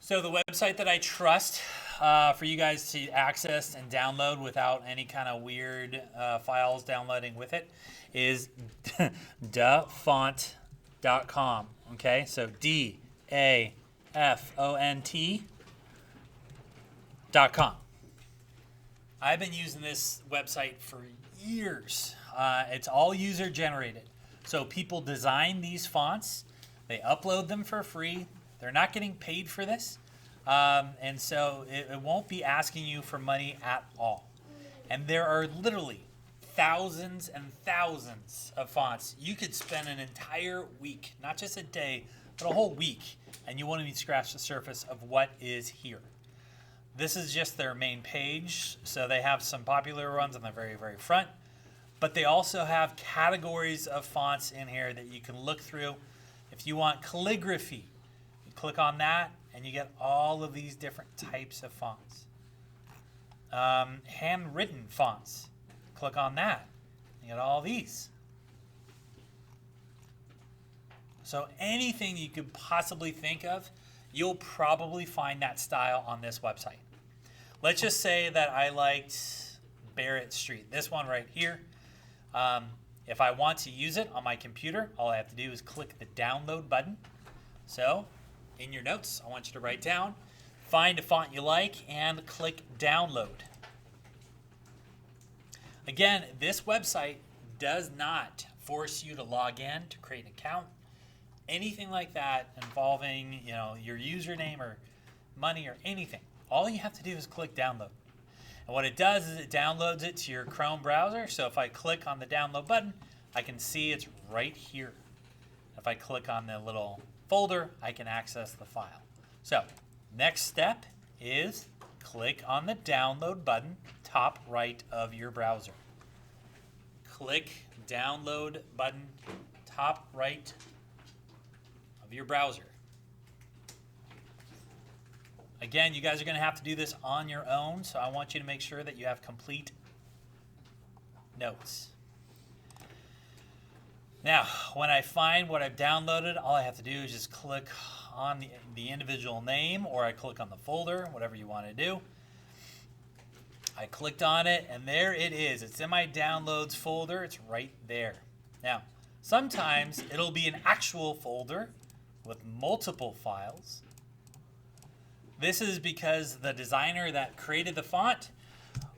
So the website that I trust for you guys to access and download without any kind of weird files downloading with it is dafont.com. Okay, so DAFONT.com. I've been using this website for years. It's all user generated. So people design these fonts, they upload them for free. They're not getting paid for this. And so it won't be asking you for money at all. And there are literally thousands and thousands of fonts. You could spend an entire week, not just a day, but a whole week, and you won't even scratch the surface of what is here. This is just their main page, so they have some popular ones on the very, very front, but they also have categories of fonts in here that you can look through. If you want calligraphy, you click on that, and you get all of these different types of fonts. Handwritten fonts, click on that, you get all these. So anything you could possibly think of, you'll probably find that style on this website. Let's just say that I liked Barrett Street, this one right here. If I want to use it on my computer, all I have to do is click the download button. So in your notes, I want you to write down, find a font you like, and click download. Again, this website does not force you to log in to create an account, anything like that involving, your username or money or anything. All you have to do is click download. And what it does is it downloads it to your Chrome browser. So if I click on the download button, I can see it's right here. If I click on the little folder, I can access the file. So next step is click on the download button, top right of your browser. Click download button, top right of your browser. Again, you guys are going to have to do this on your own, so I want you to make sure that you have complete notes. Now, when I find what I've downloaded, all I have to do is just click on the individual name, or I click on the folder, whatever you want to do. I clicked on it, and there it is. It's in my downloads folder. It's right there. Now, sometimes it'll be an actual folder with multiple files. This is because the designer that created the font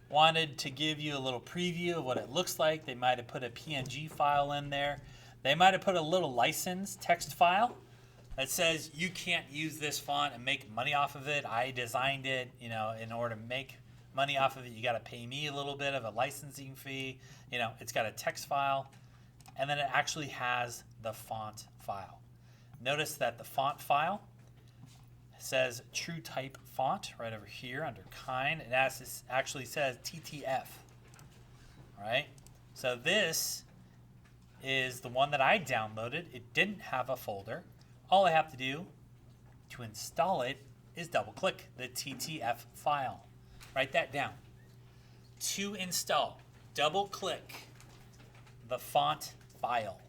wanted to give you a little preview of what it looks like. They might have put a PNG file in there. They might have put a little license text file that says you can't use this font and make money off of it. I designed it, in order to make money off of it, you got to pay me a little bit of a licensing fee. It's got a text file, and then it actually has the font file. Notice that the font file says true type font right over here under kind. It actually says TTF. All right, so this is the one that I downloaded. It didn't have a folder. All I have to do to install it is double click the TTF file. Write that down. To install, double click the font file.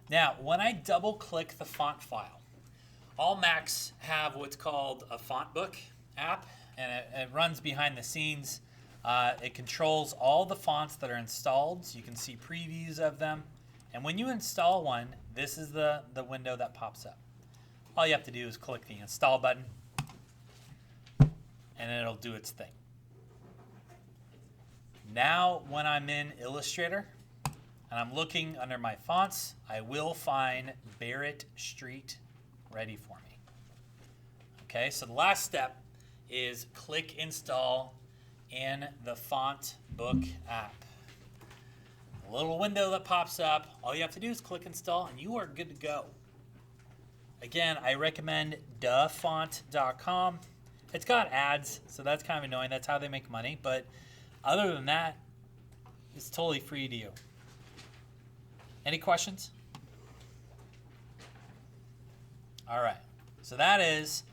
Now, when I double click the font file, all Macs have what's called a font book app, and it runs behind the scenes. It controls all the fonts that are installed, so you can see previews of them. And when you install one, this is the window that pops up. All you have to do is click the install button, and it'll do its thing. Now, when I'm in Illustrator, and I'm looking under my fonts, I will find Barrett Street ready for me. Okay, so the last step is click install in the font book app. A little window that pops up, all you have to do is click install and you are good to go. Again, I recommend dafont.com. It's got ads, so that's kind of annoying. That's how they make money, but other than that, it's totally free to you. Any questions? All right, so that is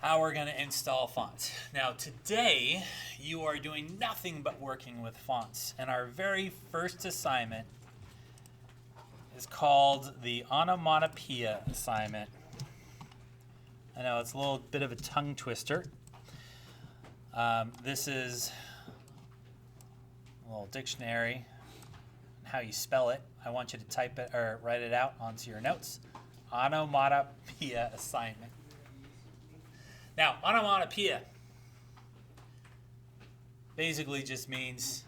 how we're going to install fonts. Now today, you are doing nothing but working with fonts. And our very first assignment is called the Onomatopoeia assignment. I know it's a little bit of a tongue twister. This is a little dictionary, how you spell it. I want you to type it or write it out onto your notes. Onomatopoeia assignment. Now, onomatopoeia basically just means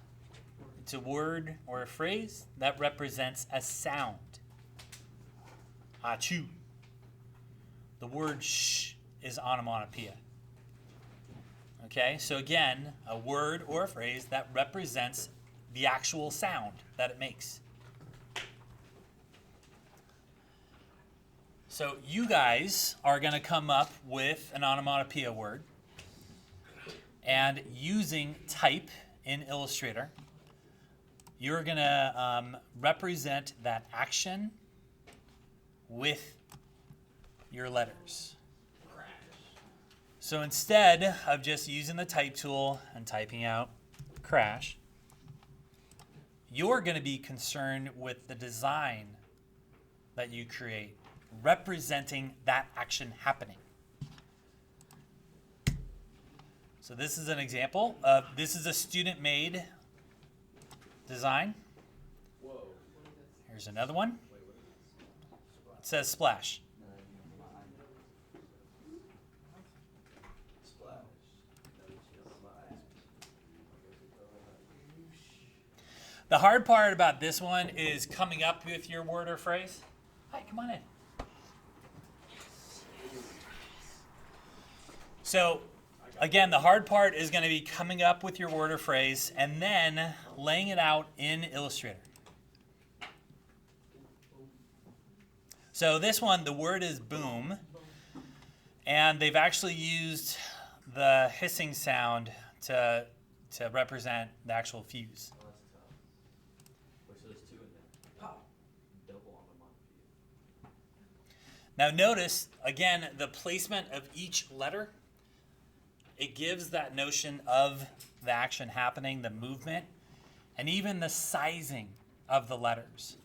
it's a word or a phrase that represents a sound. Achoo. The word sh is onomatopoeia. Okay, so again, a word or a phrase that represents the actual sound that it makes. So you guys are going to come up with an onomatopoeia word, and using type in Illustrator, you're going to represent that action with your letters. So instead of just using the type tool and typing out crash, you're going to be concerned with the design that you create, representing that action happening. So this is an example of, this is a student-made design. Here's another one. It says splash. The hard part about this one is coming up with your word or phrase. Hi, come on in. So, again, the hard part is going to be coming up with your word or phrase and then laying it out in Illustrator. So this one, the word is boom, and they've actually used the hissing sound to represent the actual fuse. Now notice, again, the placement of each letter. It gives that notion of the action happening, the movement, and even the sizing of the letters.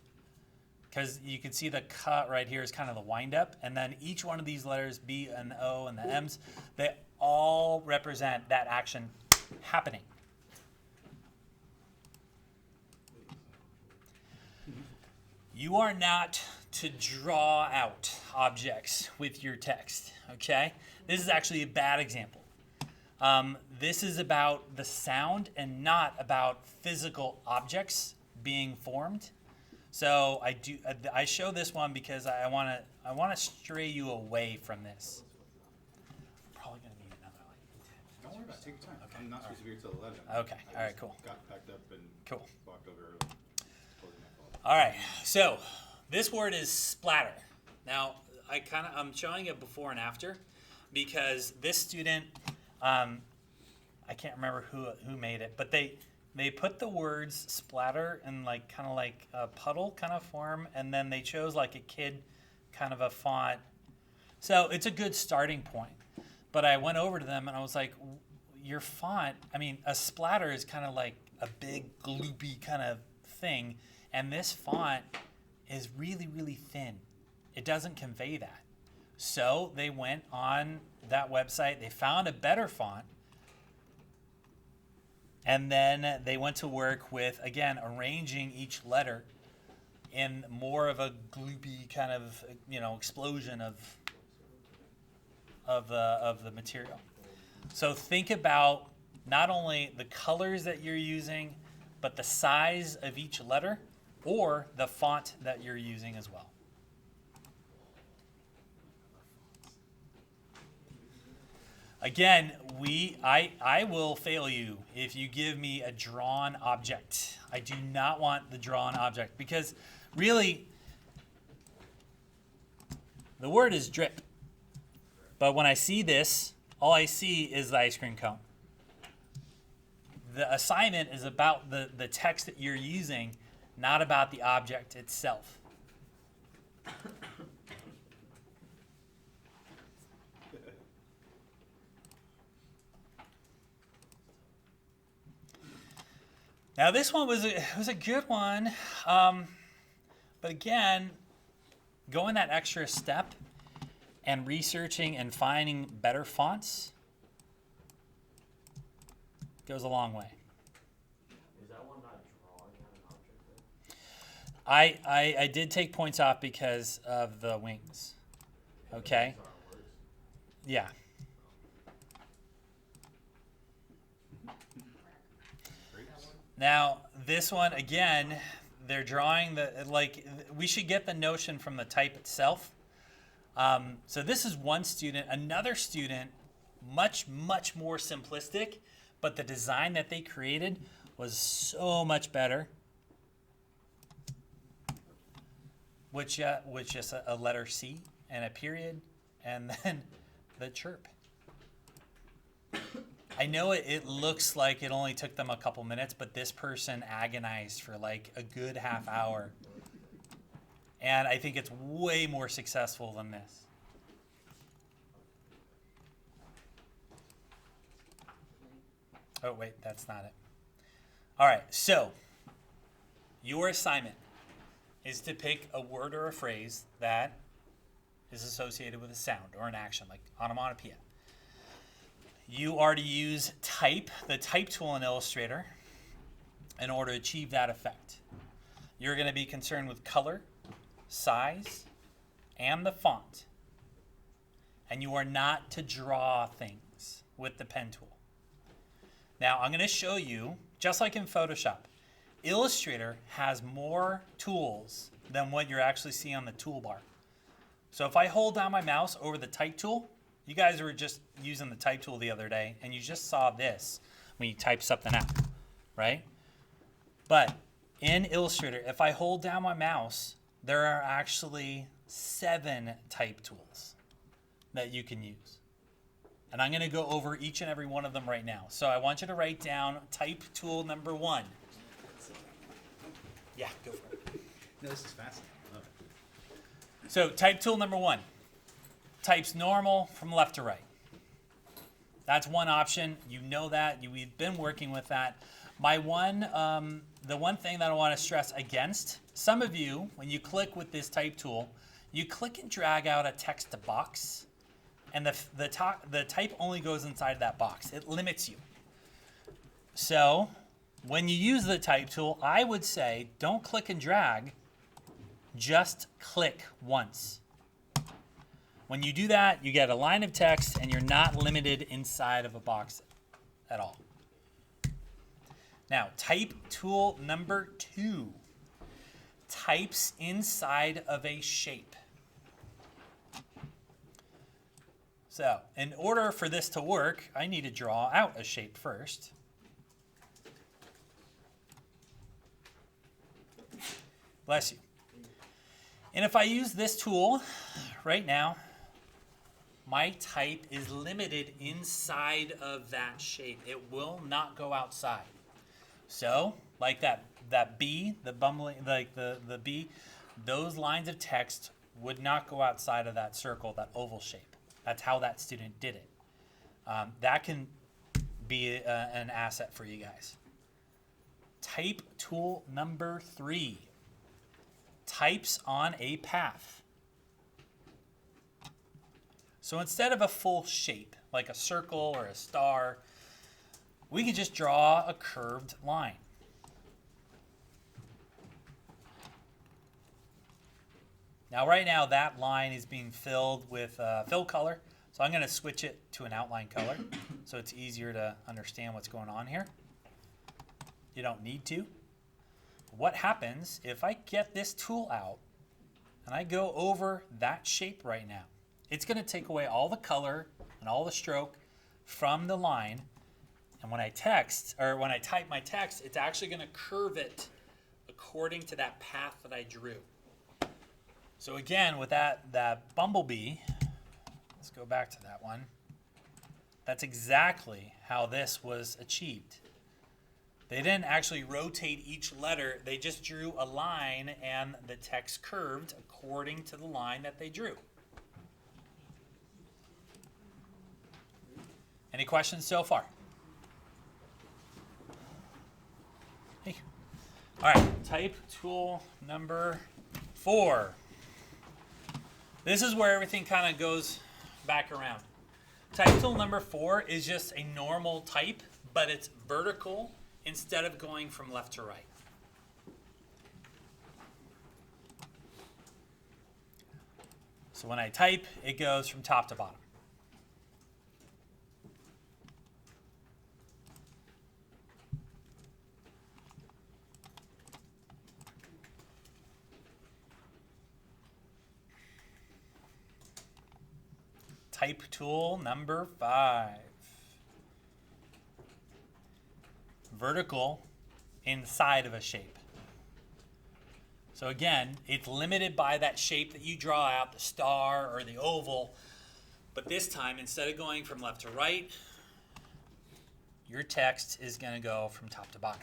Because you can see the cut right here is kind of the wind up, and then each one of these letters, B and O and the M's, they all represent that action happening. You are not to draw out objects with your text, okay? This is actually a bad example. This is about the sound and not about physical objects being formed. So I show this one because I want to stray you away from this. Probably going to need another like 10. Don't worry about it. Take your time. Okay. I'm not supposed to be here till 11. Okay. All right. Cool. Got packed up and Cool. walked over early. All right. So this word is splatter. Now I'm showing it before and after because this student, I can't remember who made it, but they put the words splatter in like kind of like a puddle kind of form, and then they chose like a kid kind of a font. So it's a good starting point. But I went over to them and I was like, your font, I mean, a splatter is kind of like a big gloopy kind of thing, and this font is really, really thin. It doesn't convey that. So they went on that website, they found a better font, and then they went to work with, again, arranging each letter in more of a gloopy kind of, explosion of the material. So think about not only the colors that you're using, but the size of each letter or the font that you're using as well. Again, I will fail you if you give me a drawn object. I do not want the drawn object because really the word is drip. But when I see this, all I see is the ice cream cone. The assignment is about the text that you're using, not about the object itself. Now this one was a good one. But again, going that extra step and researching and finding better fonts goes a long way. Is that one not drawing on an object then? I did take points off because of the wings. Okay? That's how it works. Yeah. Now, this one, again, they're drawing we should get the notion from the type itself. So this is one student. Another student, much, much more simplistic, but the design that they created was so much better. Which is a letter C and a period, and then the chirp. I know it looks like it only took them a couple minutes, but this person agonized for like a good half hour. And I think it's way more successful than this. Oh, wait, that's not it. All right, so your assignment is to pick a word or a phrase that is associated with a sound or an action, like onomatopoeia. You are to use type, the type tool in Illustrator, in order to achieve that effect. You're going to be concerned with color, size, and the font. And you are not to draw things with the pen tool. Now, I'm going to show you, just like in Photoshop, Illustrator has more tools than what you're actually seeing on the toolbar. So if I hold down my mouse over the type tool, you guys were just using the type tool the other day, and you just saw this when you type something out, right? But in Illustrator, if I hold down my mouse, there are actually 7 type tools that you can use. And I'm going to go over each and every one of them right now. So I want you to write down type tool number 1. Yeah, go for it. No, this is fascinating. I love it. So type tool number 1. Types normal from left to right. That's one option. You know that. We've been working with that. The one thing that I want to stress against, some of you, when you click with this type tool, you click and drag out a text box, and the type only goes inside that box. It limits you. So when you use the type tool, I would say don't click and drag, just click once. When you do that, you get a line of text and you're not limited inside of a box at all. Now, type tool number 2. Types inside of a shape. So, in order for this to work, I need to draw out a shape first. Bless you. And if I use this tool right now, my type is limited inside of that shape. It will not go outside. So, like that B, the bumbling, like the B, those lines of text would not go outside of that circle, that oval shape. That's how that student did it. That can be an asset for you guys. Type tool number 3. Types on a path. So instead of a full shape, like a circle or a star, we can just draw a curved line. Now, right now, that line is being filled with fill color, so I'm going to switch it to an outline color so it's easier to understand what's going on here. You don't need to. What happens if I get this tool out and I go over that shape right now? It's going to take away all the color and all the stroke from the line. And when I type my text, it's actually going to curve it according to that path that I drew. So again, with that bumblebee, let's go back to that one. That's exactly how this was achieved. They didn't actually rotate each letter. They just drew a line and the text curved according to the line that they drew. Any questions so far? Hey. All right, type tool number 4. This is where everything kind of goes back around. Type tool number 4 is just a normal type, but it's vertical instead of going from left to right. So when I type, it goes from top to bottom. Type tool number 5. Vertical inside of a shape. So again, it's limited by that shape that you draw out, the star or the oval. But this time, instead of going from left to right, your text is going to go from top to bottom.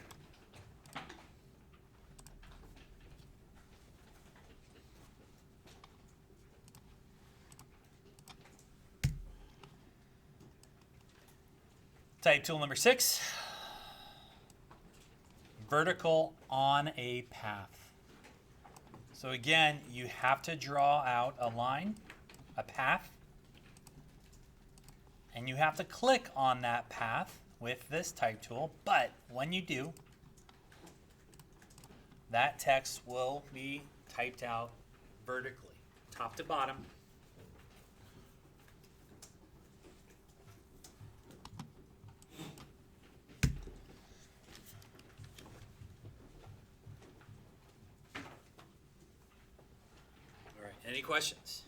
Type tool number 6, vertical on a path. So again, you have to draw out a line, a path, and you have to click on that path with this type tool, but when you do, that text will be typed out vertically, top to bottom. All right, any questions?